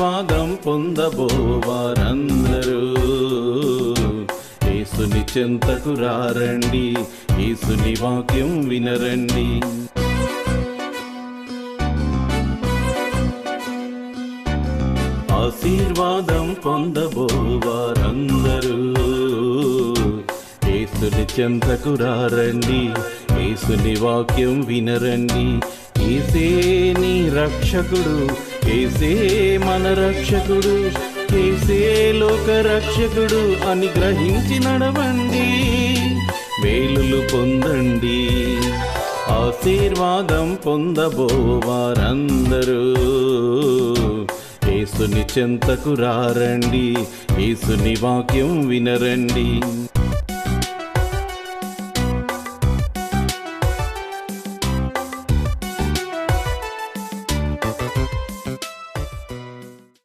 ఆశీర్వాదం పొందబోవారందరూ యేసుని చెంతకు రారండి, యేసుని వాక్యం వినరండి. ఆశీర్వాదం పొందబోవారందరూ యేసుని చెంతకు రారండి, యేసుని వాక్యం వినరండి. యేసే నీ రక్షకుడు, యేసే మన రక్షకుడు, యేసే లోక రక్షకుడు అని గ్రహించి నడవండి, మేలులు పొందండి. ఆశీర్వాదం పొందబోవారందరూ యేసుని చెంతకు రారండి, యేసుని వాక్యం వినరండి.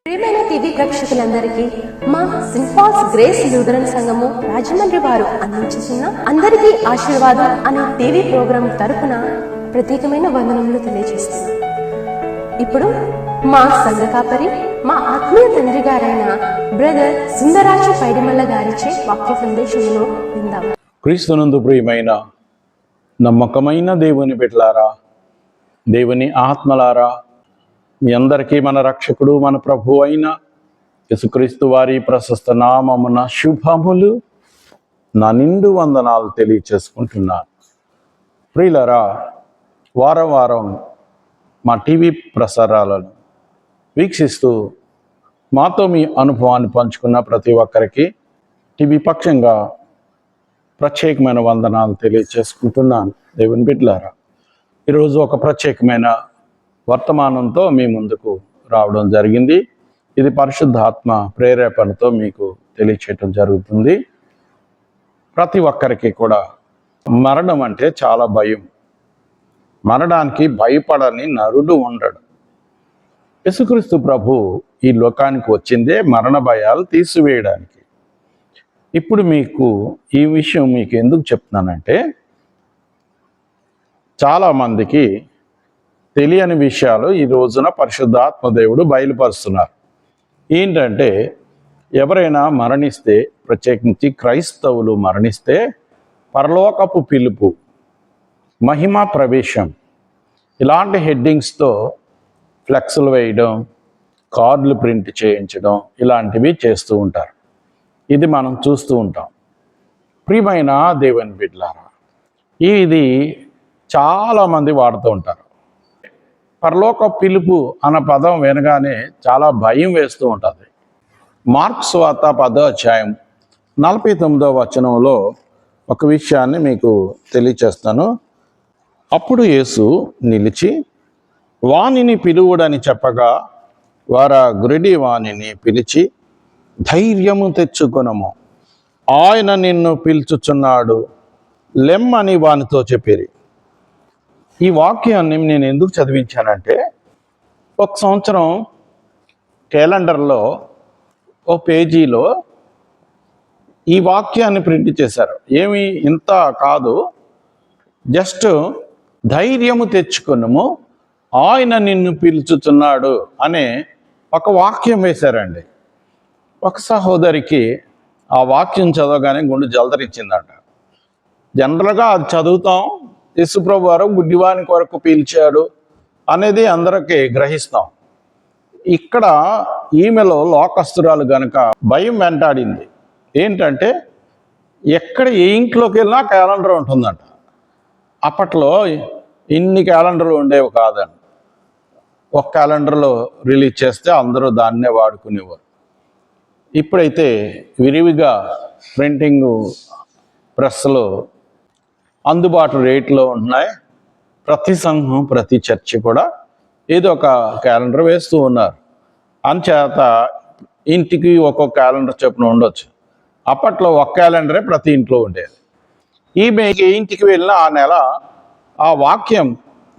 ప్రియమైన టీవీ ప్రేక్షకులందరికీ మా సింపాల్స్ గ్రేస్ లూథరన్ సంఘము రాజమండ్రి వారు అందించుతున్న అందరికీ ఆశీర్వాదం అనే టీవీ ప్రోగ్రాం తరపున ప్రత్యేకమైన వందనములు తెలియజేస్తున్నాం. ఇప్పుడు మా సంఘ కాపరి, మా ఆత్మీయ తండ్రి గారైన బ్రదర్ సుందరాజు పైడిమల్ల గారిచే వాక్య సందేశమును విందాం. క్రీస్తునందు ప్రియమైన నమ్మకమైన దేవుని బిడ్డలారా, దేవుని ఆత్మలారా, మీ అందరికీ మన రక్షకుడు, మన ప్రభు అయిన యేసుక్రీస్తు వారి ప్రశస్త నామమున శుభములు, నా నిండు వందనాలు తెలియచేసుకుంటున్నాను. ప్రియులారా, వారం వారం మా టీవీ ప్రసారాలను వీక్షిస్తూ మాతో మీ అనుభవాన్ని పంచుకున్న ప్రతి ఒక్కరికి టీవీ పక్షంగా ప్రత్యేకమైన వందనాలు తెలియచేసుకుంటున్నాను. దేవుని బిడ్డలారా, ఈరోజు ఒక ప్రత్యేకమైన వర్తమానంతో మీ ముందుకు రావడం జరిగింది. ఇది పరిశుద్ధాత్మ ప్రేరేపణతో మీకు తెలియచేయటం జరుగుతుంది. ప్రతి ఒక్కరికి కూడా మరణం అంటే చాలా భయం. మరణానికి భయపడని నరుడు ఉండడు. యేసుక్రీస్తు ప్రభు ఈ లోకానికి వచ్చిందే మరణ భయాలు తీసివేయడానికి. ఇప్పుడు మీకు ఈ విషయం మీకు ఎందుకు చెప్తున్నానంటే, చాలామందికి తెలియని విషయాలు ఈ రోజున పరిశుద్ధాత్మ దేవుడు బయలుపరుస్తున్నారు. ఏంటంటే, ఎవరైనా మరణిస్తే, ప్రత్యేకించి క్రైస్తవులు మరణిస్తే పరలోకపు పిలుపు, మహిమ ప్రవేశం ఇలాంటి హెడ్డింగ్స్తో ఫ్లెక్స్లు వేయడం, కార్డులు ప్రింట్ చేయించడం ఇలాంటివి చేస్తూ ఉంటారు. ఇది మనం చూస్తూ ఉంటాం. ప్రియమైన దేవుని బిడ్డలారా, ఇది చాలామంది వాడుతూ ఉంటారు. పరలోక పిలుపు అన్న పదం వినగానే చాలా భయం వేస్తూ ఉంటుంది. మార్క్స్ వార్త 10వ అధ్యాయం 49వ వచనంలో ఒక విషయాన్ని మీకు తెలియచేస్తాను. అప్పుడు యేసు నిలిచి వానిని పిలువుడని చెప్పగా, వారా గురిడి వానిని పిలిచి, ధైర్యము తెచ్చుకొనము, ఆయన నిన్ను పిలుచుచున్నాడు, లెమ్మని వానితో చెప్పిరి. ఈ వాక్యాన్ని నేను ఎందుకు చదివించానంటే, ఒక సంవత్సరం క్యాలెండర్లో ఓ పేజీలో ఈ వాక్యాన్ని ప్రింట్ చేశారు. ఏమి ఇంత కాదు, జస్ట్ ధైర్యము తెచ్చుకొనుము, ఆయన నిన్ను పిలుచుచున్నాడు అనే ఒక వాక్యం వేశారండి. ఒక సహోదరికి ఆ వాక్యం చదవగానే గుండె జలదరించిందంట. జనరల్గా అది చదువుతాం, యేసుప్రభు వారు గుడ్డివాని కొరకు పీల్చాడు అనేది అందరికీ గ్రహిస్తాం. ఇక్కడ ఈమెలో లోకస్తురాలు గనుక భయం వెంటాడింది. ఏంటంటే, ఎక్కడ ఏ ఇంట్లోకి వెళ్ళినా క్యాలెండర్ ఉంటుందంట. అప్పట్లో ఇన్ని క్యాలెండర్లు ఉండేవి కాదండి. ఒక క్యాలెండర్లో రిలీజ్ చేస్తే అందరూ దాన్నే వాడుకునేవారు. ఇప్పుడైతే విరివిగా ప్రింటింగ్ ప్రెస్లో అందుబాటు రేట్లో ఉంటున్నాయి. ప్రతి సంఘం, ప్రతి చర్చి కూడా ఏదో ఒక క్యాలెండర్ వేస్తూ ఉన్నారు. అంచేత ఇంటికి ఒక్కొక్క క్యాలెండర్ చొప్పున ఉండొచ్చు. అప్పట్లో ఒక క్యాలెండరే ప్రతి ఇంట్లో ఉండేది. ఈమె ఏ ఇంటికి వెళ్ళినా ఆ నెల ఆ వాక్యం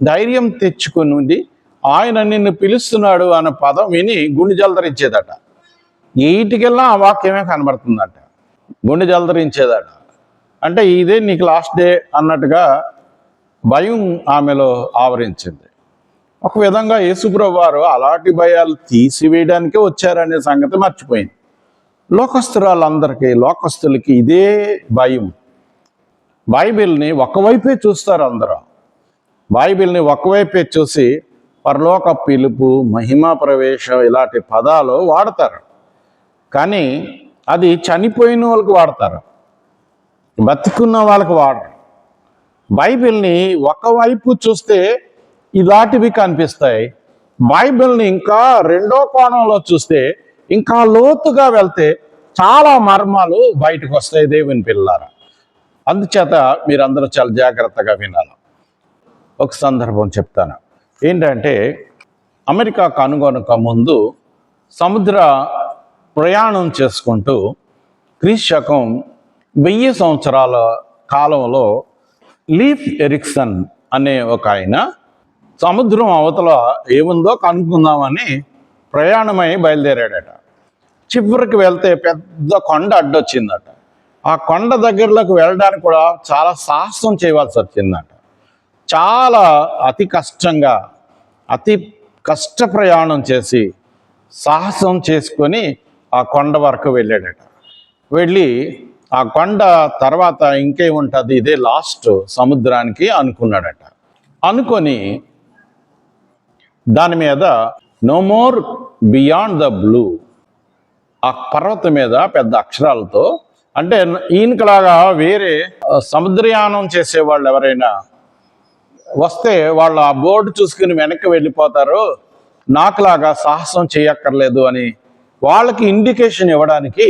ధైర్యం తెచ్చుకుని ఆయన నిన్ను పిలుస్తున్నాడు అన్న పదం విని గుండె జలదరించేదట. ఏ ఇంటికి వెళ్ళినా ఆ వాక్యమే కనబడుతుందట, గుండె జలదరించేదట. అంటే ఇదే నీకు లాస్ట్ డే అన్నట్టుగా భయం ఆమెలో ఆవరించింది. ఒక విధంగా యేసుప్రభు వారు అలాంటి భయాలు తీసివేయడానికే వచ్చారనే సంగతి మర్చిపోయింది. లోకస్తులకి ఇదే భయం. బైబిల్ని ఒకవైపే చూస్తారు అందరూ. బైబిల్ని ఒకవైపే చూసి పరలోక పిలుపు, మహిమా ప్రవేశం ఇలాంటి పదాలు వాడతారు. కానీ అది చనిపోయిన వాళ్ళకి వాడతారు, బతికున్న వాళ్ళకి వాడరు. బైబిల్ని ఒకవైపు చూస్తే ఇలాంటివి కనిపిస్తాయి. బైబిల్ని ఇంకా రెండో కోణంలో చూస్తే, ఇంకా లోతుగా వెళ్తే చాలా మర్మాలు బయటకు వస్తాయి దేవుని పిల్లారా. అందుచేత మీరందరూ చాలా జాగ్రత్తగా వినాలి. ఒక సందర్భం చెప్తాను. ఏంటంటే, అమెరికా కనుగొనక ముందు సముద్ర ప్రయాణం చేసుకుంటూ క్రీస్తు 1000 సంవత్సరాల కాలంలో లీఫ్ ఎరిక్సన్ అనే ఒక ఆయన సముద్రం అవతల ఏముందో కనుక్కుందామని ప్రయాణమై బయలుదేరాడట. చివరికి వెళ్తే పెద్ద కొండ అడ్డొచ్చిందట. ఆ కొండ దగ్గరలోకి వెళ్ళడానికి కూడా చాలా సాహసం చేయవలసి వచ్చిందట. చాలా అతి కష్ట ప్రయాణం చేసి సాహసం చేసుకొని ఆ కొండ వరకు వెళ్ళాడట. వెళ్ళి ఆ కొండ తర్వాత ఇంకేముంటుంది, ఇదే లాస్ట్ సముద్రానికి అనుకున్నాడట. అనుకొని దాని మీద no more beyond the blue ఆ పర్వతం మీద పెద్ద అక్షరాలతో, అంటే ఈయనకలాగా వేరే సముద్రయానం చేసేవాళ్ళు ఎవరైనా వస్తే వాళ్ళు ఆ బోర్డు చూసుకుని వెనక్కి వెళ్ళిపోతారు, నాకులాగా సాహసం చేయక్కర్లేదు అని వాళ్ళకి ఇండికేషన్ ఇవ్వడానికి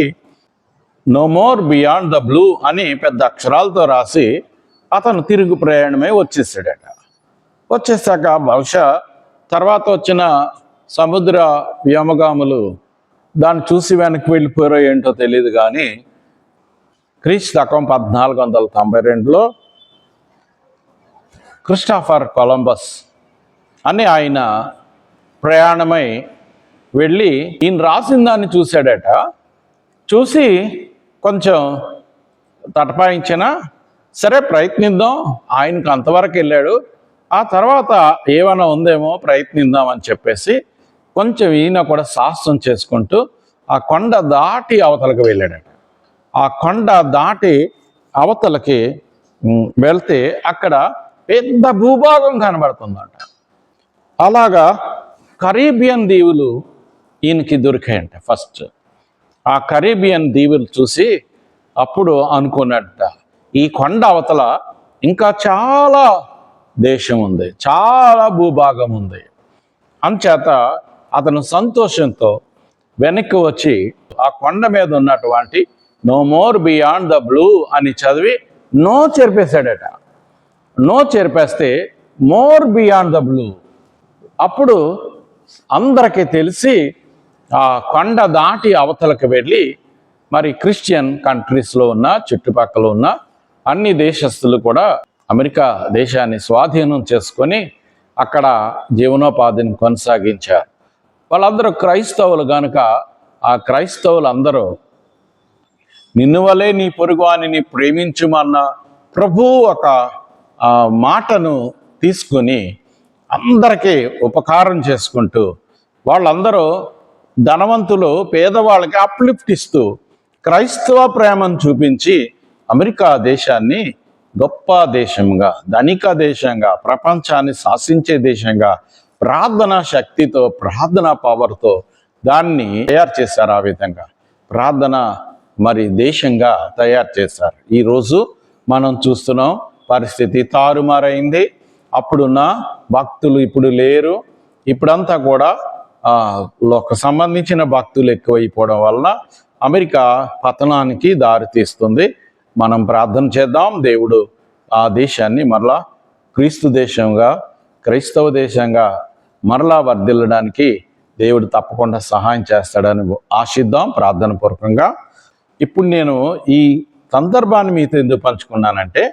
no more beyond the blue అని పెద్ద అక్షరాలతో రాసి అతను తిరుగు ప్రయాణమే వచ్చేసాడట. వచ్చేసాక బహుశా తర్వాత వచ్చిన సముద్ర వ్యోమగాములు దాన్ని చూసి వెనక్కి వెళ్ళిపోయారో ఏంటో తెలియదు. కానీ క్రీస్తు 1492లో క్రిస్టోఫర్ కొలంబస్ అని ఆయన ప్రయాణమై వెళ్ళి ఈయన రాసిన దాన్ని చూశాడట. చూసి కొంచెం తటపాయించిన, సరే ప్రయత్నిద్దాం, ఆయనకు అంతవరకు వెళ్ళాడు, ఆ తర్వాత ఏమైనా ఉందేమో ప్రయత్నిద్దామని చెప్పేసి కొంచెం ఈయన కూడా సాహసం చేసుకుంటూ ఆ కొండ దాటి అవతలకు వెళ్ళాడట. ఆ కొండ దాటి అవతలకి వెళ్తే అక్కడ పెద్ద భూభాగం కనబడుతుందట. అలాగా కరీబియన్ దీవులు ఈయనకి దొరికాయంట. ఫస్ట్ ఆ కరీబియన్ దీవులు చూసి అప్పుడు అనుకున్నట్ట, ఈ కొండ అవతల ఇంకా చాలా దేశం ఉంది, చాలా భూభాగం ఉంది. అంచేత అతను సంతోషంతో వెనక్కి వచ్చి ఆ కొండ మీద ఉన్నటువంటి no more beyond the blue అని చదివి నో చెరిపేశాడట. నో చెరిపేస్తే మోర్ బియాండ్ ద బ్లూ. అప్పుడు అందరికీ తెలిసి ఆ కొండ దాటి అవతలకు వెళ్ళి మరి క్రిస్టియన్ కంట్రీస్లో ఉన్న చుట్టుపక్కల ఉన్న అన్ని దేశస్తులు కూడా అమెరికా దేశాన్ని స్వాధీనం చేసుకొని అక్కడ జీవనోపాధిని కొనసాగించారు. వాళ్ళందరూ క్రైస్తవులు కనుక ఆ క్రైస్తవులు అందరూ నిన్ను వలే నీ పొరుగువానిని ప్రేమించుమన్న ప్రభు ఒక మాటను తీసుకుని అందరికీ ఉపకారం చేసుకుంటూ, వాళ్ళందరూ ధనవంతులు పేదవాళ్ళకి అప్లిఫ్ట్ ఇస్తూ క్రైస్తవ ప్రేమను చూపించి అమెరికా దేశాన్ని గొప్ప దేశంగా, ధనిక దేశంగా, ప్రపంచాన్ని శాసించే దేశంగా ప్రార్థనా శక్తితో, ప్రార్థనా పవర్తో దాన్ని తయారు చేశారు. ఆ విధంగా ప్రార్థన మరి దేశంగా తయారు చేశారు. ఈరోజు మనం చూస్తున్నాం పరిస్థితి తారుమారైంది. అప్పుడున్న భక్తులు ఇప్పుడు లేరు. ఇప్పుడంతా కూడా లోక సంబంధించిన భక్తులు ఎక్కువైపోవడం వలన అమెరికా పతనానికి దారితీస్తుంది. మనం ప్రార్థన చేద్దాం. దేవుడు ఆ దేశాన్ని మరలా క్రీస్తు దేశంగా, క్రైస్తవ దేశంగా మరలా వర్ధిల్లడానికి దేవుడు తప్పకుండా సహాయం చేస్తాడని ఆశిద్దాం ప్రార్థన పూర్వకంగా. ఇప్పుడు నేను ఈ సందర్భాన్ని మీతో ఎందుకు పంచుకున్నానంటే,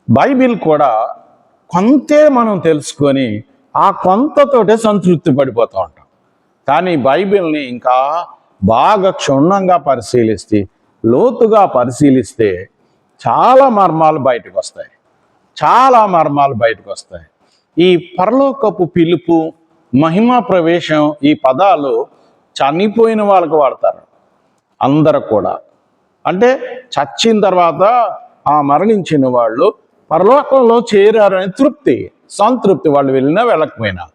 బైబిల్ కూడా కొంతే మనం తెలుసుకొని ఆ కొంతతోటే సంతృప్తి పడిపోతూ ఉంటాం. కానీ బైబిల్ని ఇంకా బాగా క్షుణ్ణంగా పరిశీలిస్తే, లోతుగా పరిశీలిస్తే చాలా మర్మాలు బయటకు వస్తాయి. చాలా మర్మాలు బయటకు వస్తాయి. ఈ పరలోకపు పిలుపు, మహిమ ప్రవేశం, ఈ పదాలు చనిపోయిన వాళ్ళకు వాడతారు. అందరూ కూడా అంటే చచ్చిన తర్వాత ఆ మరణించిన వాళ్ళు పరలోకంలో చేరారనే తృప్తి, సంతృప్తి, వాళ్ళు వెళ్ళినా వెళ్ళకపోయినా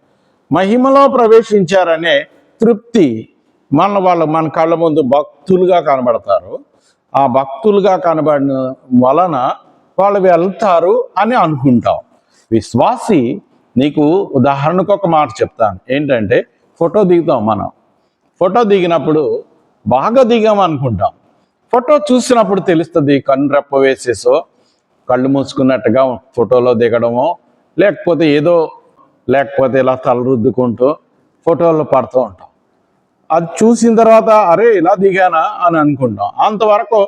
మహిమలో ప్రవేశించారనే తృప్తి. వాళ్ళు మన కళ్ళ ముందు భక్తులుగా కనబడతారు. ఆ భక్తులుగా కనబడిన వలన వాళ్ళు వెళ్తారు అని అనుకుంటాం. విశ్వాసి, నీకు ఉదాహరణకు ఒక మాట చెప్తాను. ఏంటంటే ఫోటో దిగుతాం. మనం ఫోటో దిగినప్పుడు బాగా దిగాం అనుకుంటాం. ఫోటో చూసినప్పుడు తెలుస్తుంది. కన్ను రెప్ప వేసేసో కళ్ళు మూసుకున్నట్టుగా ఫోటోలో దిగడమో, లేకపోతే ఇలా తలరుద్దుకుంటూ ఫోటోలు పడుతూ ఉంటాం. అది చూసిన తర్వాత అరే ఇలా దిగానా అని అనుకుంటాం. అంతవరకు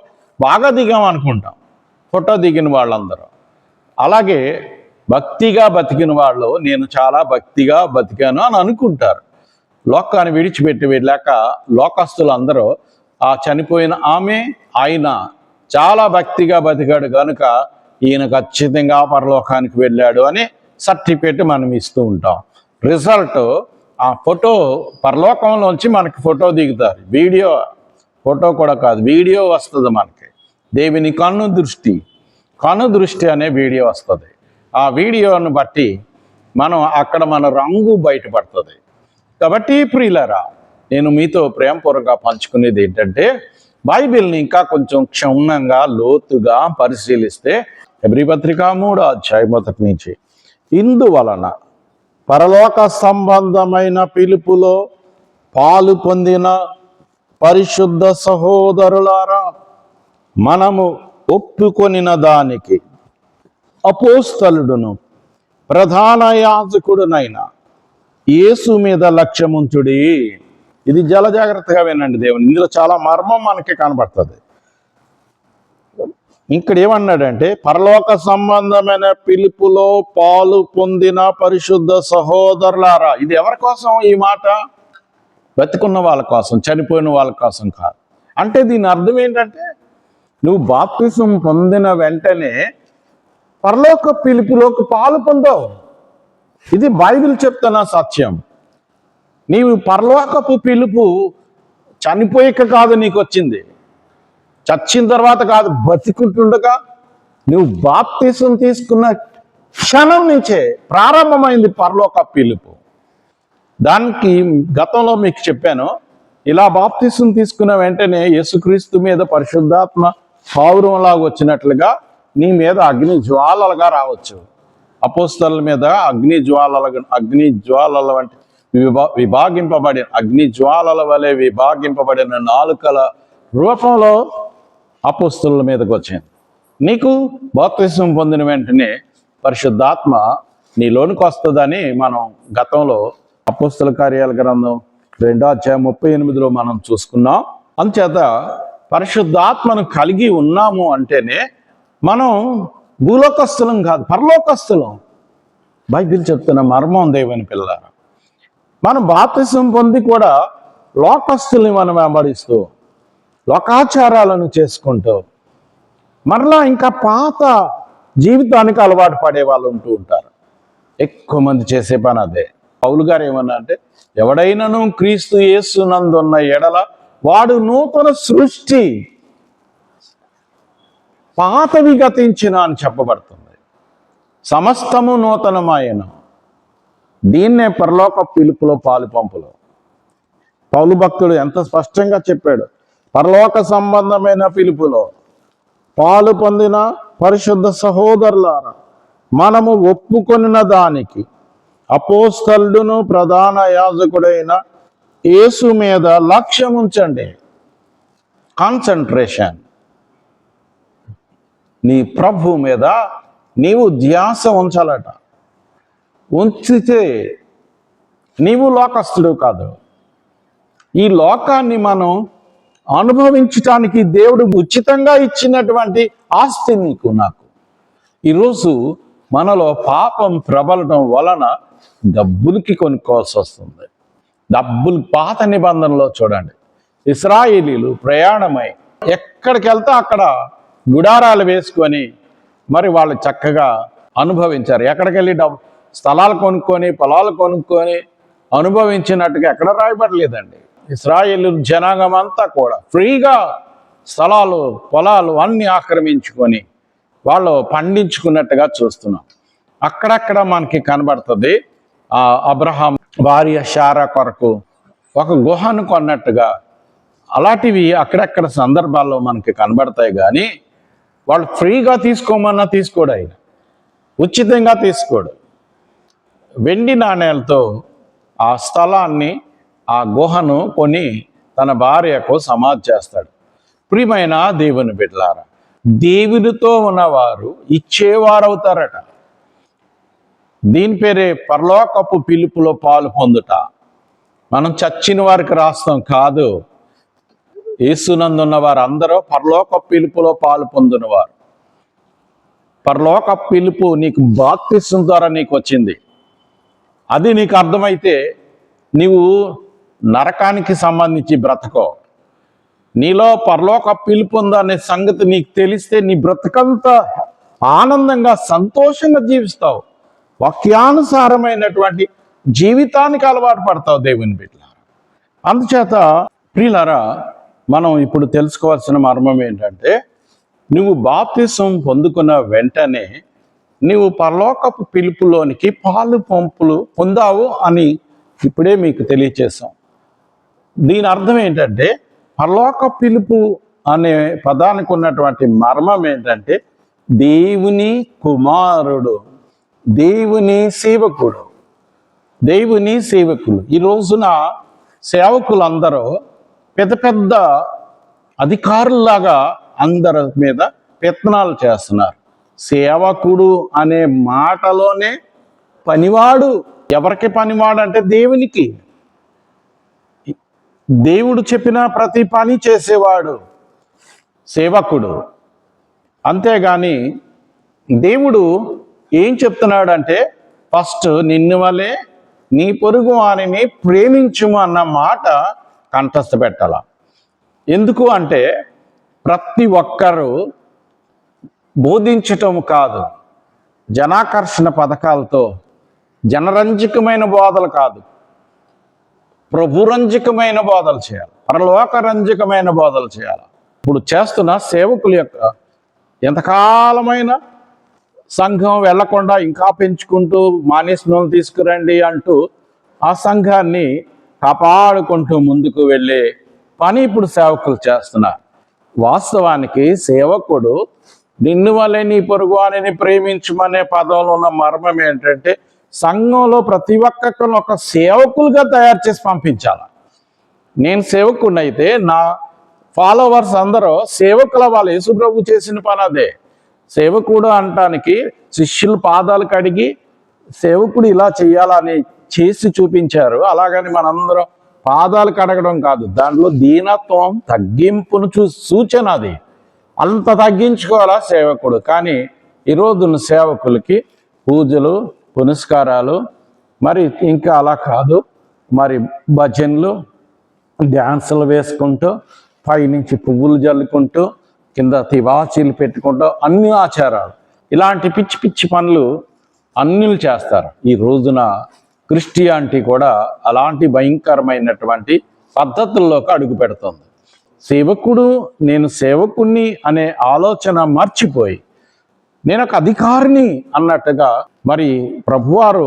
బాగా దిగాం అనుకుంటాం ఫోటో దిగిన వాళ్ళందరూ. అలాగే భక్తిగా బతికిన వాళ్ళు నేను చాలా భక్తిగా బతికాను అని అనుకుంటారు. లోకాన్ని విడిచిపెట్టి వెళ్ళాక లోకస్తులందరూ ఆ చనిపోయిన ఆయన చాలా భక్తిగా బతికాడు కనుక ఈయన ఖచ్చితంగా పరలోకానికి వెళ్ళాడు అని సర్టిఫికేట్ మనం ఇస్తూ ఉంటాం. రిజల్ట్ ఆ ఫోటో పరలోకంలోంచి మనకి ఫోటో దిగుతారు. ఫోటో కూడా కాదు, వీడియో వస్తుంది మనకి. దేవుని కన్ను దృష్టి అనే వీడియో వస్తుంది. ఆ వీడియోను బట్టి అక్కడ మన రంగు బయటపడుతుంది. కాబట్టి ప్రియులారా, నేను మీతో ప్రేమపూర్వకంగా పంచుకునేది ఏంటంటే, బైబిల్ని ఇంకా కొంచెం క్షుణ్ణంగా లోతుగా పరిశీలిస్తే హెబ్రీ పత్రిక 3వ అధ్యాయం 1 నుంచి, ఇందువలన పరలోక సంబంధమైన పిలుపులో పాలు పొందిన పరిశుద్ధ సహోదరులారా, మనము ఒప్పుకొనిన దానికి అపోస్తలుడును ప్రధాన యాజకుడునైన యేసు మీద లక్ష్యముంచుడి. ఇది జాగ్రత్తగా వినండి. దేవుని ఇందులో చాలా మర్మం మనకి కనబడుతుంది. ఇక్కడ ఏమన్నాడంటే, పరలోక సంబంధమైన పిలుపులో పాలు పొందిన పరిశుద్ధ సహోదరులారా. ఇది ఎవరి కోసం ఈ మాట? బతికున్న వాళ్ళ కోసం, చనిపోయిన వాళ్ళ కోసం కాదు. అంటే దీని అర్థం ఏంటంటే, నువ్వు బాప్తిసం పొందిన వెంటనే పరలోక పిలుపులోకి పాలు పొందావు. ఇది బైబిల్ చెప్తున్న సత్యం. నీవు పరలోకపు పిలుపు చనిపోయాక కాదు నీకు వచ్చింది, చచ్చిన తర్వాత కాదు, బతికుంటుండగా నువ్వు బాప్తిసం తీసుకున్న క్షణం నుంచే ప్రారంభమైంది పరలోక పిలుపు. దానికి గతంలో మీకు చెప్పాను, ఇలా బాప్తిసం తీసుకున్న వెంటనే యేసుక్రీస్తు మీద పరిశుద్ధాత్మ పౌరంలాగా వచ్చినట్లుగా నీ మీద అగ్ని జ్వాలలుగా రావచ్చు. అపోస్తలుల మీద అగ్ని జ్వాలల వంటి విభాగింపబడిన అగ్ని జ్వాలల వలె విభాగింపబడిన నాలుకల రూపంలో అపోస్తలుల మీదకి వచ్చింది. నీకు బాప్తిసం పొందిన వెంటనే పరిశుద్ధాత్మ నీలోనికి వస్తుందని మనం గతంలో అపోస్తల కార్యాల గ్రంథం 2వ అధ్యాయం 38లో మనం చూసుకున్నాం. అందుచేత పరిశుద్ధాత్మను కలిగి ఉన్నాము అంటేనే మనం భూలోకస్తులం కాదు, పరలోకస్తులం. బైబిల్ చెప్తున్న మర్మం దేవుని పిల్లలారా. మనం బాప్తిసం పొంది కూడా లోకస్తుల్ని మనం వెంబడిస్తూ లోకాచారాలను చేసుకుంటూ మరలా ఇంకా పాత జీవితానికి అలవాటు పడే వాళ్ళు ఉంటూ ఉంటారు. ఎక్కువ మంది చేసే పని అదే. పౌలు గారు ఏమన్నా అంటే, ఎవడైనాను క్రీస్తు యేసునందున్న ఎడల వాడు నూతన సృష్టి, పాతవి గతించిన అని చెప్పబడుతుంది. సమస్తము నూతనమాయను. దీన్నే పరలోక పిలుపులో పాలు పంపులో పౌలు భక్తుడు ఎంత స్పష్టంగా చెప్పాడు. పరలోక సంబంధమైన పిలుపులో పాలు పొందిన పరిశుద్ధ సహోదరులారా, మనము ఒప్పుకొనిన దానికి అపోస్తలుడును ప్రధాన యాజకుడైన యేసు మీద లక్ష్యం ఉంచండి. కాన్సంట్రేషన్. నీ ప్రభు మీద నీవు ధ్యాస ఉంచాలట. ఉంచితే నీవు లోకస్తుడు కాదు. ఈ లోకాన్ని మనం అనుభవించటానికి దేవుడు ఉచితంగా ఇచ్చినటువంటి ఆస్తి నీకు నాకు. ఈరోజు మనలో పాపం ప్రబలడం వలన డబ్బులకి కొనుక్కోవాల్సి వస్తుంది. డబ్బులు పాత నిబంధనలో చూడండి, ఇశ్రాయేలీలు ప్రయాణమై ఎక్కడికి వెళ్తే అక్కడ గుడారాలు వేసుకొని మరి వాళ్ళు చక్కగా అనుభవించారు. ఎక్కడికి వెళ్ళి స్థలాలు కొనుక్కొని పొలాలు కొనుక్కొని అనుభవించినట్టుగా ఎక్కడ రాయబడలేదండి. ఇశ్రాయేలు జనాంగం అంతా కూడా ఫ్రీగా స్థలాలు పొలాలు అన్నీ ఆక్రమించుకొని వాళ్ళు పండించుకున్నట్టుగా చూస్తున్నాం. అక్కడక్కడ మనకి కనబడుతుంది అబ్రహాం భార్య శారా కొరకు ఒక గుహను కొన్నట్టుగా. అలాంటివి అక్కడక్కడ సందర్భాల్లో మనకి కనబడతాయి. కానీ వాళ్ళు ఫ్రీగా తీసుకోమన్నా తీసుకోడు, ఆయన ఉచితంగా తీసుకోడు. వెండి నాణేలతో ఆ స్థలాన్ని ఆ గుహను కొని తన భార్యకు సమాధి చేస్తాడు. ప్రియమైన దేవుని బిడ్డలారా, దేవునితో ఉన్నవారు ఇచ్చేవారవుతారట. దీని పేరే పరలోకపు పిలుపులో పాలు పొందుట. మనం చచ్చిన వారికి రాస్తాం కాదు. యేసునందున్న వారు అందరూ పరలోక పిలుపులో పాలు పొందినవారు. పరలోక పిలుపు నీకు బాప్తిస్మం ద్వారా నీకు వచ్చింది. అది నీకు అర్థమైతే నీవు నరకానికి సంబంధించి బ్రతకో. నీలో పరలోక పిలుపు ఉందనే సంగతి నీకు తెలిస్తే నీ బ్రతకంతా ఆనందంగా సంతోషంగా జీవిస్తావు. వాక్యానుసారమైనటువంటి జీవితానికి అలవాటు పడతావు దేవుని బిడ్డలారా. అందుచేత ప్రియులారా, మనం ఇప్పుడు తెలుసుకోవాల్సిన మర్మం ఏంటంటే, నువ్వు బాప్తిసం పొందుకున్న వెంటనే నీవు పరలోకపు పిలుపులోనికి పాలు పంపులు పొందావు అని ఇప్పుడే మీకు తెలియచేసాం. దీని అర్థం ఏంటంటే, పరలోక పిలుపు అనే పదానికి ఉన్నటువంటి మర్మం ఏంటంటే, దేవుని కుమారుడు, దేవుని సేవకుడు, దేవుని సేవకులు. ఈ రోజున సేవకులందరూ పెద్ద పెద్ద అధికారుల్లాగా అందరి మీద పెత్తనాలు చేస్తున్నారు. సేవకుడు అనే మాటలోనే పనివాడు. ఎవరికి పనివాడు అంటే దేవునికి. దేవుడు చెప్పిన ప్రతి పని చేసేవాడు సేవకుడు. అంతేగాని దేవుడు ఏం చెప్తున్నాడంటే, ఫస్ట్ నిన్ను వలె నీ పొరుగు వారిని ప్రేమించుము అన్న మాట కంఠస్థ పెట్టాల. ఎందుకు అంటే, ప్రతి ఒక్కరూ బోధించటం కాదు, జనాకర్షణ పథకాలతో జనరంజకమైన బోధలు కాదు, ప్రభురంజకమైన బోధలు చేయాలి, పరలోకరంజకమైన బోధలు చేయాలి. ఇప్పుడు చేస్తున్న సేవకుల యొక్క ఎంతకాలమైన సంఘం వెళ్లకుండా ఇంకా పెంచుకుంటూ మానేసిన తీసుకురండి అంటూ ఆ సంఘాన్ని కాపాడుకుంటూ ముందుకు వెళ్ళే పని ఇప్పుడు సేవకులు చేస్తున్నారు. వాస్తవానికి సేవకుడు నిన్ను వలె నీ పొరుగు వారిని ప్రేమించమనే పదంలో ఉన్న మర్మం ఏంటంటే, సంఘంలో ప్రతి ఒక్కరిని ఒక సేవకులుగా తయారు చేసి పంపించాలి. నేను సేవకుడిని అయితే నా ఫాలోవర్స్ అందరూ సేవకుల వాళ్ళు. యేసుప్రభు చేసిన పని అదే. సేవకుడు అంటానికి శిష్యులు పాదాలు కడిగి సేవకుడు ఇలా చేయాలని చేసి చూపించారు. అలాగని మనందరం పాదాలు కడగడం కాదు, దాంట్లో దీనత్వం తగ్గింపును సూచన. అది అంత తగ్గించుకోవాలా సేవకుడు. కానీ ఈరోజున్న సేవకులకి పూజలు పునస్కారాలు, మరి ఇంకా అలా కాదు, మరి భజనలు డ్యాన్సులు వేసుకుంటూ పైనుంచి పువ్వులు జల్లుకుంటూ కింద తివాచీలు పెట్టుకుంటూ అన్ని ఆచారాలు, ఇలాంటి పిచ్చి పిచ్చి పనులు అన్నీ చేస్తారు. ఈ రోజున క్రిస్టియానిటీ కూడా అలాంటి భయంకరమైనటువంటి పద్ధతుల్లోకి అడుగు పెడుతుంది. సేవకుడు, నేను సేవకుణ్ణి అనే ఆలోచన మర్చిపోయి నేను ఒక అధికారిని అన్నట్టుగా, మరి ప్రభువారు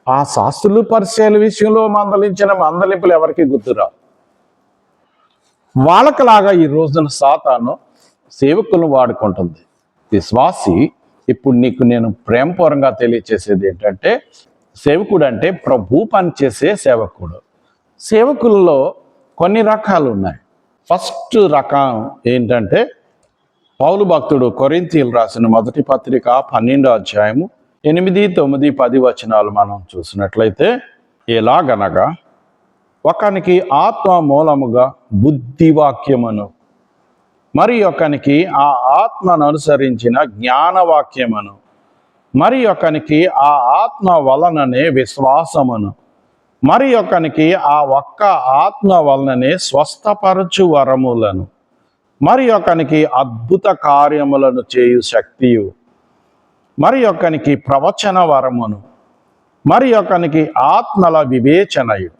ఆ శాస్త్రులు పరిచయాల విషయంలో మందలించిన మందలింపులు ఎవరికి గుర్తురావు. వాళ్ళకలాగా ఈ రోజున సాతాను సేవకులను వాడుకుంటుంది. విశ్వాసి, ఇప్పుడు నీకు నేను ప్రేమపూర్వకంగా తెలియచేసేది ఏంటంటే, సేవకుడు అంటే ప్రభు పనిచేసే సేవకుడు. సేవకుల్లో కొన్ని రకాలు ఉన్నాయి. ఫస్ట్ రకం ఏంటంటే, పౌలు భక్తుడు కొరింథీయులు రాసిన మొదటి పత్రిక 12వ అధ్యాయము 8, 9, 10 వచనాలు మనం చూసినట్లయితే, ఎలాగనగా ఒకనికి ఆత్మ మూలముగా బుద్ధివాక్యమును, మరి ఒకనికి ఆ ఆత్మను అనుసరించిన జ్ఞానవాక్యమును, మరి ఒకనికి ఆ ఆత్మ వలననే విశ్వాసమును, మరి ఒకనికి ఆ ఒక్క ఆత్మ వలననే స్వస్థపరచు వరములను, మరి ఒకనికి అద్భుత కార్యములను చేయు శక్తియు, మరి ఒకనికి ప్రవచన వరమును, మరి ఒకనికి ఆత్మల వివేచనయు,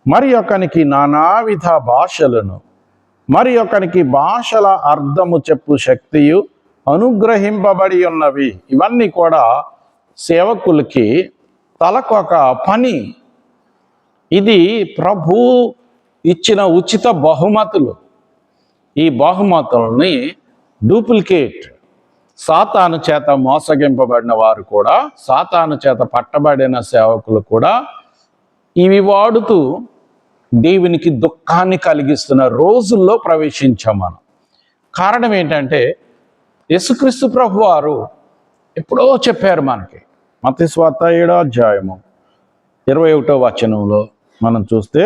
మరి ఒకనికి నానావిధ భాషలను, మరి ఒకనికి భాషల అర్థము చెప్పు శక్తియు అనుగ్రహింపబడి ఉన్నవి. ఇవన్నీ కూడా సేవకులకి తలకొక పని. ఇది ప్రభు ఇచ్చిన ఉచిత బహుమతులు. ఈ బహుమతుల్ని డూప్లికేట్, సాతాను చేత మోసగింపబడిన వారు కూడా, సాతాను చేత పట్టబడిన సేవకులు కూడా ఇవి వాడుతూ దేవునికి దుఃఖాన్ని కలిగిస్తున్న రోజుల్లో ప్రవేశించాం మనం. కారణం ఏంటంటే యేసుక్రీస్తు ప్రభు వారు ఎప్పుడో చెప్పారు మనకి. మత్తయి సువార్త 7వ అధ్యాయము 21వ వచనంలో మనం చూస్తే,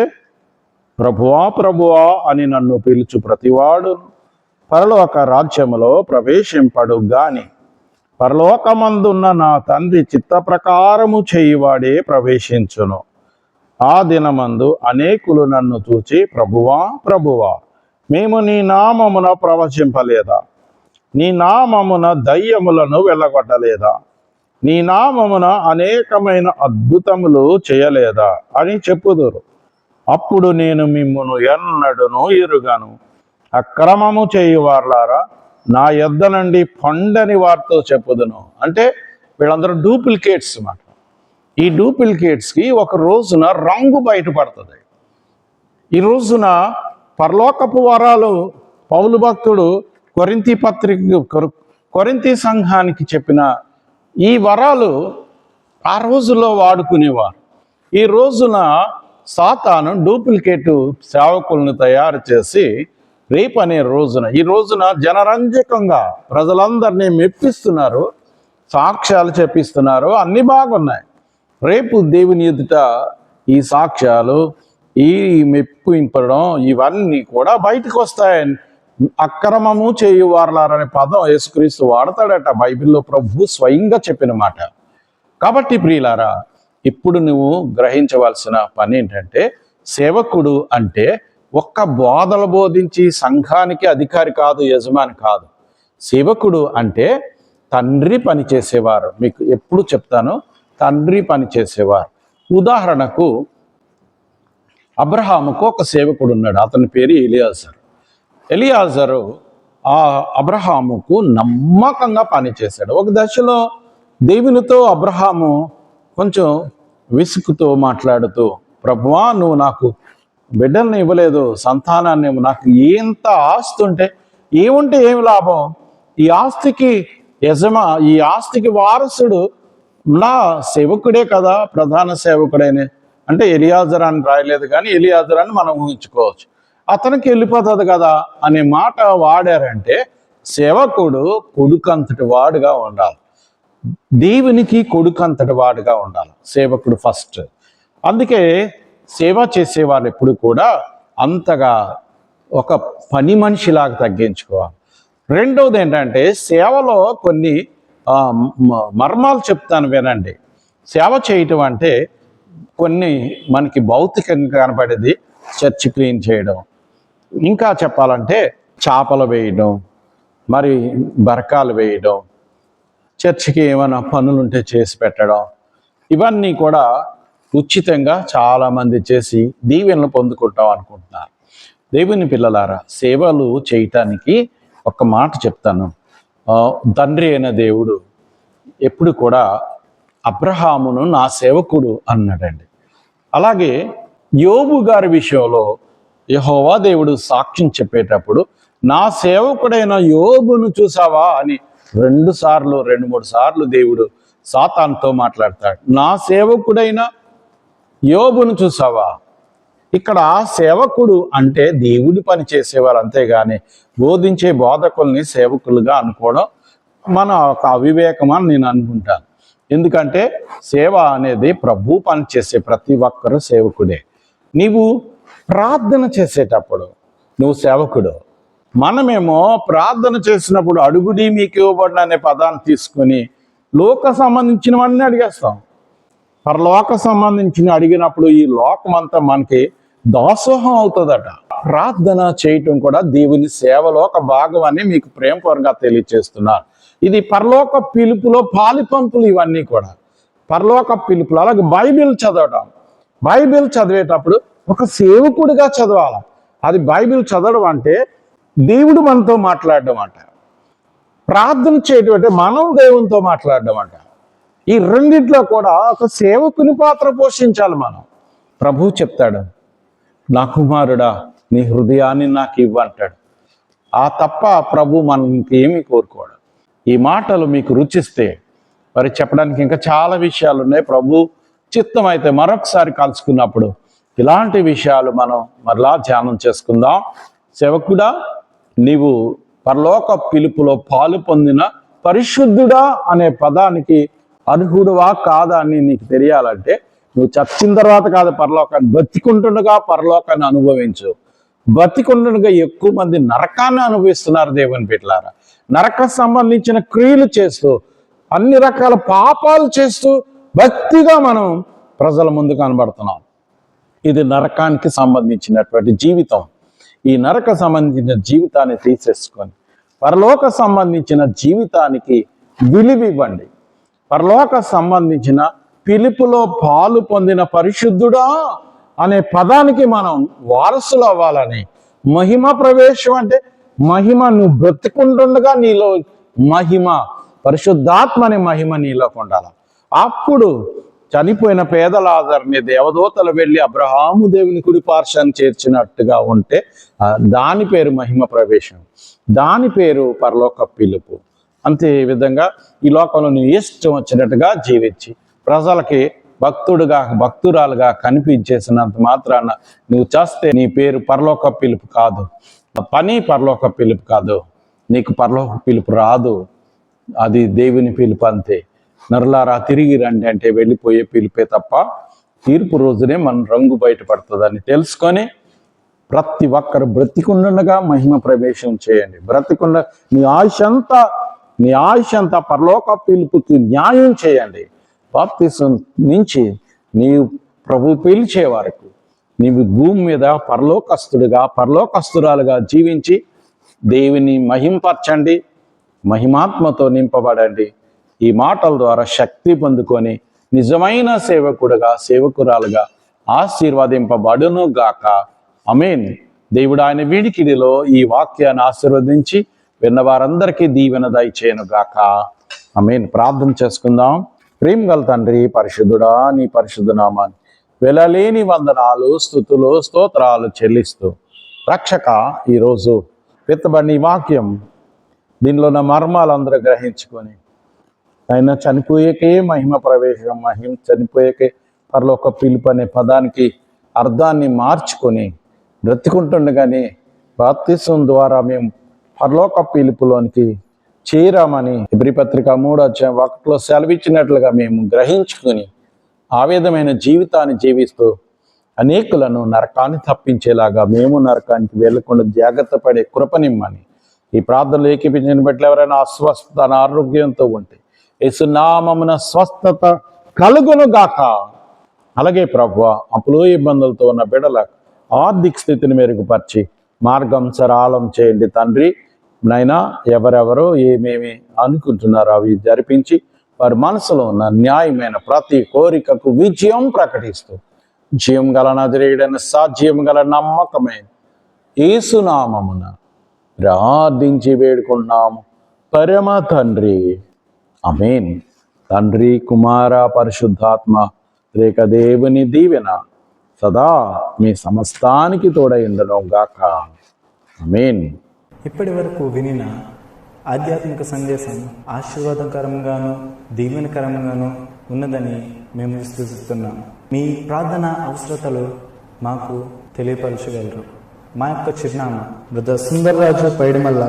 ప్రభువా ప్రభువా అని నన్ను పిలుచు ప్రతివాడు పరలోక రాజ్యములో ప్రవేశింపడు గాని పరలోకమందున్న నా తండ్రి చిత్త ప్రకారము చేయువాడే ప్రవేశించును. ఆ దినమందు అనేకులు నన్ను చూచి, ప్రభువా ప్రభువా, మేము నీ నామమున ప్రవచింపలేదా? నీ నామమున దయ్యములను వెళ్ళగొట్టలేదా? నీ నామమున అనేకమైన అద్భుతములు చేయలేదా అని చెప్పుదురు. అప్పుడు నేను మిమ్మును ఎన్నడను ఎరుగను, అక్రమము చేయువార్లారా నా యొద్ద నుండి పండని వారితో చెప్పుదును. అంటే వీళ్ళందరూ డూప్లికేట్స్ మాట. ఈ డూప్లికేట్స్కి ఒక రోజున రంగు బయటపడుతుంది. ఈ రోజున పరలోకపు వరాలు పౌలు భక్తుడు కొరింథీ సంఘానికి చెప్పిన ఈ వరాలు ఆ రోజుల్లో వాడుకునేవారు. ఈ రోజున సాతాను డూప్లికేట్ సేవకులను తయారు చేసి రేపు అనే రోజున, ఈ రోజున జనరంజకంగా ప్రజలందరినీ మెప్పిస్తున్నారు, సాక్ష్యాలు చెప్పిస్తున్నారు, అన్నీ బాగున్నాయి. రేపు దేవుని ఎదుట ఈ సాక్ష్యాలు, ఈ మెప్పింపడం ఇవన్నీ కూడా బయటకు వస్తాయని. అక్రమము చేయువారలారనే పదం యేసుక్రీస్తు వాడతాడట బైబిల్లో, ప్రభు స్వయంగా చెప్పిన మాట. కాబట్టి ప్రియులారా, ఇప్పుడు నువ్వు గ్రహించవలసిన పని ఏంటంటే, సేవకుడు అంటే ఒక్క బోధలు బోధించి సంఘానికి అధికారి కాదు, యజమాని కాదు. సేవకుడు అంటే తండ్రి పని చేసేవారు. మీకు ఎప్పుడు చెప్తాను, తండ్రి పని చేసేవారు. ఉదాహరణకు అబ్రహాముకు ఒక సేవకుడు ఉన్నాడు, అతని పేరు ఎలియాజరు. ఎలియాజరు ఆ అబ్రహాముకు నమ్మకంగా పనిచేశాడు. ఒక దశలో దేవునితో అబ్రహాము కొంచెం విసుగుతో మాట్లాడుతూ, ప్రభువా నువ్వు నాకు బిడ్డల్ని ఇవ్వలేదు, సంతానాన్ని, నాకు ఎంత ఆస్తి ఉంటే ఏముంటే ఏమి లాభం, ఈ ఆస్తికి వారసుడు నా సేవకుడే కదా, ప్రధాన సేవకుడైన. అంటే ఎలియాజర్ అని రాయలేదు కానీ ఎలియాజర్ అని మనం ఊహించుకోవచ్చు. అతనికి వెళ్ళిపోతుంది కదా అనే మాట వాడారంటే, సేవకుడు కొడుకంతటి వాడుగా ఉండాలి, దేవునికి కొడుకంతటి వాడుగా ఉండాలి సేవకుడు ఫస్ట్. అందుకే సేవ చేసేవాళ్ళు ఎప్పుడు కూడా అంతగా ఒక పని మనిషిలాగా తగ్గించుకోవాలి. రెండవది ఏంటంటే, సేవలో కొన్ని మర్మాలు చెప్తాను వినండి. సేవ చేయటం అంటే కొన్ని మనకి భౌతికంగా కనపడేది, చర్చి క్లీన్ చేయడం, ఇంకా చెప్పాలంటే చేపలు వేయడం, మరి బరకాలు వేయడం, చర్చికి ఏమైనా పనులుంటే చేసి పెట్టడం, ఇవన్నీ కూడా ఉచితంగా చాలామంది చేసి దీవెనలు పొందుకుంటాం అనుకుంటున్నారు. దేవుని పిల్లలారా, సేవలు చేయటానికి ఒక మాట చెప్తాను. తండ్రి అయిన దేవుడు ఎప్పుడు కూడా అబ్రహామును నా సేవకుడు అన్నాడండి. అలాగే యోబు గారి విషయంలో యెహోవా దేవుడు సాక్ష్యం చెప్పేటప్పుడు, నా సేవకుడైన యోబును చూసావా అని 2 3 సార్లు దేవుడు సాతానుతో మాట్లాడతాడు. నా సేవకుడైన యోబును చూసావా. ఇక్కడ సేవకుడు అంటే దేవుడి పని చేసేవారు, అంతేగాని బోధించే బోధకుల్ని సేవకులుగా అనుకోవడం మన ఒక అవివేకం అని నేను అనుకుంటాను. ఎందుకంటే సేవ అనేది ప్రభు పని చేసే ప్రతి ఒక్కరూ సేవకుడే. నీవు ప్రార్థన చేసేటప్పుడు నువ్వు సేవకుడు. మనమేమో ప్రార్థన చేసినప్పుడు అడుగుడి మీకు ఇవ్వబడిన అనే పదాన్ని తీసుకుని లోక సంబంధించినవన్నీ అడిగేస్తాం. పరలోక సంబంధించిన అడిగినప్పుడు ఈ లోకం అంతా మనకి దాసోహం అవుతుందట. ప్రార్థన చేయటం కూడా దేవుని సేవలో ఒక భాగం అని మీకు ప్రేమపూర్వకంగా తెలియజేస్తున్నాను. ఇది పరలోక పిలుపులో పాలిపంపులు ఇవన్నీ కూడా పరలోక పిలుపులు. అలాగే బైబిల్ చదవటం, బైబిల్ చదివేటప్పుడు ఒక సేవకుడిగా చదవాలి. అది బైబిల్ చదవడం అంటే దేవుడు మనతో మాట్లాడడం అంట, ప్రార్థన చేయడం అంటే మనం దేవునితో మాట్లాడడం అంట. ఈ రెండిట్లో కూడా ఒక సేవకుని పాత్ర పోషించాలి మనం. ప్రభువు చెప్తాడు, నా కుమారుడా నీ హృదయాన్ని నాకు ఇవ్వంటాడు. ఆ తప్ప ప్రభు మనకి ఏమీ కోరుకోడు. ఈ మాటలు మీకు రుచిస్తే మరి చెప్పడానికి ఇంకా చాలా విషయాలు ఉన్నాయి. ప్రభు చిత్తం అయితే మరొకసారి కలుసుకున్నప్పుడు ఇలాంటి విషయాలు మనం మరలా ధ్యానం చేసుకుందాం. సేవకుడా, నీవు పరలోక పిలుపులో పాలు పొందిన పరిశుద్ధుడా అనే పదానికి అర్హుడువా కాదా అని నీకు తెలియాలంటే నువ్వు చచ్చిన తర్వాత కాదు, పరలోకాన్ని బతికుంటుండగా పరలోకాన్ని అనుభవించు. బతికుంటుండగా ఎక్కువ మంది నరకాన్ని అనుభవిస్తున్నారు దేవుని బిడ్డలారా. నరక సంబంధించిన క్రియలు చేస్తూ అన్ని రకాల పాపాలు చేస్తూ భక్తిగా మనం ప్రజల ముందు కనబడుతున్నాం. ఇది నరకానికి సంబంధించినటువంటి జీవితం. ఈ నరక సంబంధించిన జీవితాన్ని తీసేసుకొని పరలోక సంబంధించిన జీవితానికి విలువివ్వండి. పరలోక సంబంధించిన పిలుపులో పాలు పొందిన పరిశుద్ధుడా అనే పదానికి మనం వారసులు అవ్వాలని. మహిమ ప్రవేశం అంటే మహిమ, నువ్వు బ్రతుకుంటుండగా నీలో మహిమ, పరిశుద్ధాత్మ అనే మహిమ నీలోకి ఉండాలి. అప్పుడు చనిపోయిన పేదల ఆదరణి దేవదూతలు వెళ్ళి అబ్రహాము దేవుని కుడి పార్శ్వాన్ని చేర్చినట్టుగా ఉంటే దాని పేరు మహిమ ప్రవేశం, దాని పేరు పరలోక పిలుపు. అంతే విధంగా ఈ లోకంలో నువ్వు ఇష్టం వచ్చినట్టుగా జీవించి ప్రజలకి భక్తుడుగా భక్తురాలుగా కనిపించేసినంత మాత్రాన నువ్వు చేస్తే నీ పేరు పరలోక పిలుపు కాదు, పని పరలోక పిలుపు కాదు, నీకు పరలోక పిలుపు రాదు. అది దేవుని పిలుపు అంతే. నరులారా తిరిగి రండి అంటే వెళ్ళిపోయే పిలిపే తప్ప తీర్పు రోజునే మన రంగు బయటపడుతుందని తెలుసుకొని ప్రతి ఒక్కరు బ్రతికుండగా మహిమ ప్రవేశం చేయండి. బ్రతికుండ నీ ఆయుష్ అంతా పరలోక పిలుపుకి న్యాయం చేయండి. బాప్తిసం నుంచి నీవు ప్రభు పిలిచే వరకు నీవు భూమి మీద పరలోకస్తురాలుగా జీవించి దేవుని మహింపరచండి, మహిమాత్మతో నింపబడండి. ఈ మాటల ద్వారా శక్తి పొందుకొని నిజమైన సేవకురాలుగా ఆశీర్వదింపబడును గాక. ఆమేన్. దేవుడు ఆయన వినికిడిలో ఈ వాక్యాన్ని ఆశీర్వదించి విన్న వారందరికీ దీవెన దయచేయను గాక. ఆమేన్. ప్రార్థన చేసుకుందాం. ప్రేమ గల తండ్రి, పరిశుద్ధుడా, నీ పరిశుద్ధ నామాన్ని వెలలేని వందనాలు, స్తుతులు, స్తోత్రాలు చెల్లిస్తూ రక్షక, ఈరోజు విత్తబడిన ఈ వాక్యం దీనిలో ఉన్న మర్మాలందరూ గ్రహించుకొని ఆయన చనిపోయేకే మహిమ ప్రవేశం, చనిపోయేకే పరలోక పిలుపు అనే పదానికి అర్థాన్ని మార్చుకొని బ్రతికుంటుండగానే బాప్తిసం ద్వారా మేము పరలోక పిలుపులోనికి చేరామని హెబ్రీ పత్రిక 3:1 సెలవిచ్చినట్లుగా మేము గ్రహించుకొని ఆ విధమైన జీవితాన్ని జీవిస్తూ అనేకులను నరకాన్ని తప్పించేలాగా మేము నరకానికి వెళ్లకుండా జాగ్రత్త పడే కృపనిమ్మని ఈ ప్రార్థనలు ఏకీపించిన బట్టి ఎవరైనా అస్వస్థత అనారోగ్యంతో ఉంటే యేసునామమున స్వస్థత కలుగును గాక. అలాగే ప్రభువా, అప్పులో ఇబ్బందులతో ఉన్న బిడ్డలకు ఆర్థిక స్థితిని మెరుగుపరిచి మార్గం సరళం చేయండి తండ్రి. నైనా ఎవరెవరో ఏమేమి అనుకుంటున్నారో అవి జరిపించి వారి మనసులో ఉన్న న్యాయమైన ప్రతి కోరికకు విజయం ప్రకటిస్తూ జీవం గల నజరేయుడైన సాధ్యం గల నమ్మకమైన యేసునామమున ప్రార్థించి వేడుకున్నాము పరమ తండ్రి. ఆమేన్. తండ్రి, కుమార, పరిశుద్ధాత్మ రేక దేవుని దీవెన సదా మీ సమస్తానికి తోడైండును గాక. ఆమేన్. ఇప్పటి వరకు వినిన ఆధ్యాత్మిక సందేశం ఆశీర్వాదకరంగాను దీవెనకరంగాను ఉన్నదని మేము విశ్వసిస్తున్నాం. మీ ప్రార్థన అవసరతలు మాకు తెలియపరచగలరు. మా యొక్క చిరునామా brother Sundarraju Paidimalla,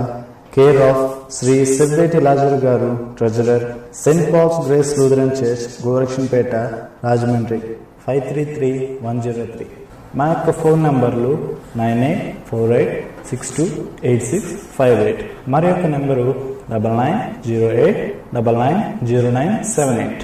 care of Shri Sebbeti Lazar గారు, treasurer, Saint Paul's Grace Lutheran Church, Gorakshanpeta, Rajahmundry 533103. మా యొక్క ఫోన్ నంబర్లు 9848628658. మరి యొక్క నెంబరు 9908990978.